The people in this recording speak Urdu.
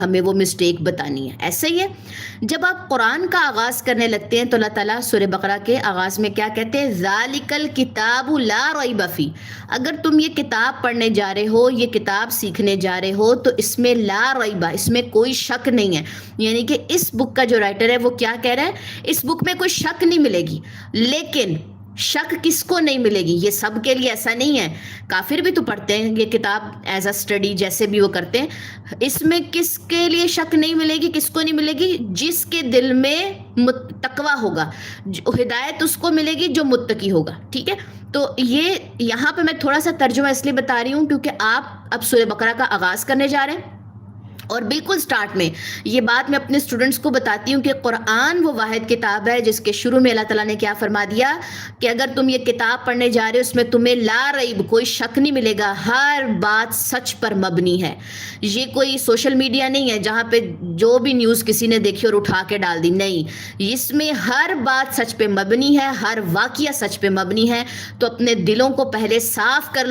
ہمیں وہ مسٹیک بتانی ہے. ایسے ہی ہے جب آپ قرآن کا آغاز کرنے لگتے ہیں تو اللہ تعالیٰ سورہ بقرہ کے آغاز میں کیا کہتے ہیں؟ ذالک الکتاب لا ریب فیہ. اگر تم یہ کتاب پڑھنے جا رہے ہو، یہ کتاب سیکھنے جا رہے ہو تو اس میں لا ریبہ، اس میں کوئی شک نہیں ہے. یعنی کہ اس بک کا جو رائٹر ہے وہ کیا کہہ رہا ہے؟ اس بک میں کوئی شک نہیں ملے گی. لیکن شک کس کو نہیں ملے گی؟ یہ سب کے لیے ایسا نہیں ہے. کافر بھی تو پڑھتے ہیں یہ کتاب ایز اے اسٹڈی، جیسے بھی وہ کرتے ہیں. اس میں کس کے لیے شک نہیں ملے گی؟ کس کو نہیں ملے گی؟ جس کے دل میں تقویٰ ہوگا. ہدایت اس کو ملے گی جو متقی ہوگا. ٹھیک ہے، تو یہ یہاں پہ میں تھوڑا سا ترجمہ اس لیے بتا رہی ہوں کیونکہ آپ اب سورہ بقرہ کا آغاز کرنے جا رہے ہیں، اور بالکل سٹارٹ میں یہ بات میں اپنے اسٹوڈنٹس کو بتاتی ہوں کہ قرآن وہ واحد کتاب ہے جس کے شروع میں اللہ تعالیٰ نے کیا فرما دیا کہ اگر تم یہ کتاب پڑھنے جا رہے ہو اس میں تمہیں لا ریب، کوئی شک نہیں ملے گا، ہر بات سچ پر مبنی ہے. یہ کوئی سوشل میڈیا نہیں ہے جہاں پہ جو بھی نیوز کسی نے دیکھی اور اٹھا کے ڈال دی. نہیں، اس میں ہر بات سچ پہ مبنی ہے، ہر واقعہ سچ پہ مبنی ہے. تو اپنے دلوں کو پہلے صاف کر لو